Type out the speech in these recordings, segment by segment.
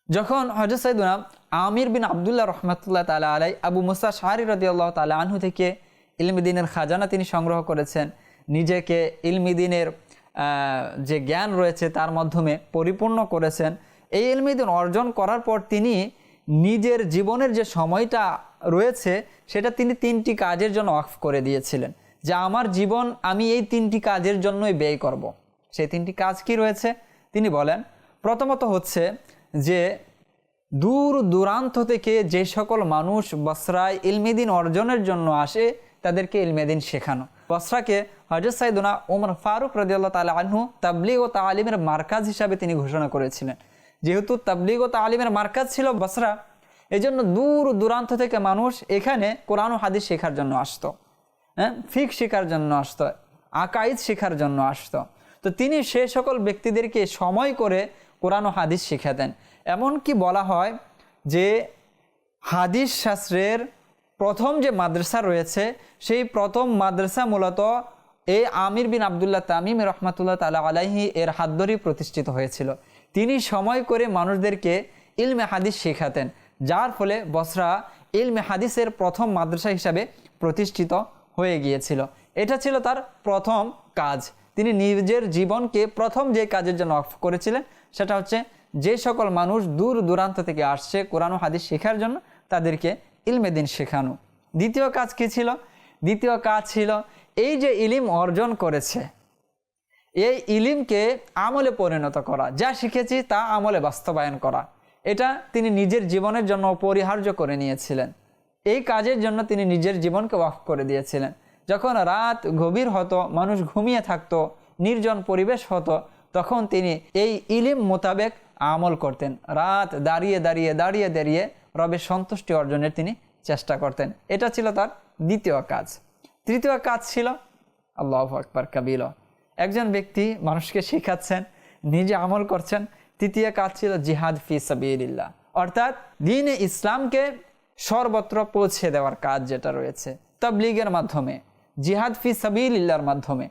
যখন হযরত সাইয়েদনা আমির বিন আবদুল্লাহ রহমাতুল্লাহ তাআলা আলাই আবু মুসা আশআরী রাদিয়াল্লাহু তাআলা আনহু থেকে ইলমে দ্বীনের খাজানা তিনি সংগ্রহ করেছেন, নিজেকে ইলমে দ্বীনের যে জ্ঞান রয়েছে তার মাধ্যমে পরিপূর্ণ করেছেন। এই ইলমে দ্বীন অর্জন করার পর তিনি নিজের জীবনের যে সময়টা রয়েছে সেটা তিনি 3টি কাজের জন্য ওয়াকফ করে দিয়েছিলেন, যে আমার জীবন আমি এই 3টি কাজের জন্যই ব্যয় করব। সেই 3টি কাজ কি রয়েছে তিনি বলেন, প্রথমত হচ্ছে যে দূর দূরান্ত থেকে যে সকল মানুষ বসরায় ইলমে দ্বীন অর্জনের জন্য আসে তাদেরকে ইলমে দ্বীন শেখানো। বসরাকে হযরত সাইয়েদনা ওমর ফারুক রাদিয়াল্লাহু তাআলা আনহু তাবলীগ ও তালিমের মার্কাজ হিসাবে তিনি ঘোষণা করেছিলেন। যেহেতু তাবলীগ ও তালিমের মার্কাজ ছিল বসরা, এজন্য দূর দূরান্ত থেকে মানুষ এখানে কোরআন ও হাদিস শেখার জন্য আসতো, ফিকহ শেখার জন্য আসতো, আকাইদ শেখার জন্য আসতো। তো তিনি সে সকল ব্যক্তিদেরকে সময় করে কোরআন ও হাদিস শেখাতেন। এমনকি বলা হয় যে হাদিস শাস্ত্রের প্রথম যে মাদ্রাসা রয়েছে সেই প্রথম মাদ্রাসা মূলত এই আমির বিন আবদুল্লাহ তামিম রহমাতুল্লাহ তাআলা আলাইহি এর হাত ধরেই প্রতিষ্ঠিত হয়েছিল। তিনি সময় করে মানুষদেরকে ইলমে হাদিস শেখাতেন, যার ফলে বসরা ইলমে হাদিসের প্রথম মাদ্রাসা হিসাবে প্রতিষ্ঠিত হয়ে গিয়েছিল। এটা ছিল তার প্রথম কাজ। তিনি নিজের জীবনকে প্রথম যে কাজের জন্য ওয়াকফ করেছিলেন সেটা হচ্ছে যে সকল মানুষ দূর দূরান্ত থেকে আসছে কোরআন ও হাদিস শেখার জন্য তাদেরকে ইলমে দ্বীন শেখানো। দ্বিতীয় কাজ কি ছিল? দ্বিতীয় কাজ ছিল এই যে ইলিম অর্জন করেছে এই ইলিমকে আমলে পরিণত করা, যা শিখেছি তা আমলে বাস্তবায়ন করা। এটা তিনি নিজের জীবনের জন্য অপরিহার্য করে নিয়েছিলেন। এই কাজের জন্য তিনি নিজের জীবনকে ওয়াকফ করে দিয়েছিলেন। যখন রাত গভীর হতো, মানুষ ঘুমিয়ে থাকতো, নির্জন পরিবেশ হতো, তখন তিনি এই ইলিম মোতাবেক আমল করতেন। রাত দাঁড়িয়ে দাঁড়িয়ে দাঁড়িয়ে দাঁড়িয়ে রবের সন্তুষ্টি অর্জনের তিনি চেষ্টা করতেন। এটা ছিল তার দ্বিতীয় কাজ। তৃতীয় কাজ ছিল আল্লাহু আকবার কাবীরা, একজন ব্যক্তি মানুষকে শেখাচ্ছেন, নিজে আমল করছেন। তৃতীয় কাজ ছিল জিহাদ ফি সাবিলিল্লাহ, অর্থাৎ দ্বীনে ইসলামকে সর্বত্র পৌঁছে দেওয়ার কাজ যেটা রয়েছে তাবলীগের মাধ্যমে, জিহাদ ফি সাবিলিল্লাহর মাধ্যমে।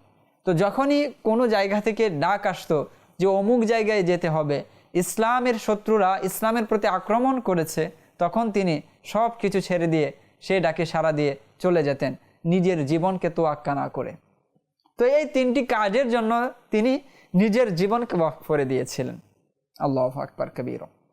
তো যখনই কোনো জায়গা থেকে ডাক আসতো যে অমুক জায়গায় যেতে হবে, ইসলামের শত্রুরা ইসলামের প্রতি আক্রমণ করেছে, তখন তিনি সব কিছু ছেড়ে দিয়ে সেই ডাকে সাড়া দিয়ে চলে যেতেন, নিজের জীবনকে তোয়াক্কা না করে। তো এই 3টি কাজের জন্য তিনি নিজের জীবনকে ওয়াকফ করে দিয়েছিলেন। আল্লাহু আকবার কাবীরা।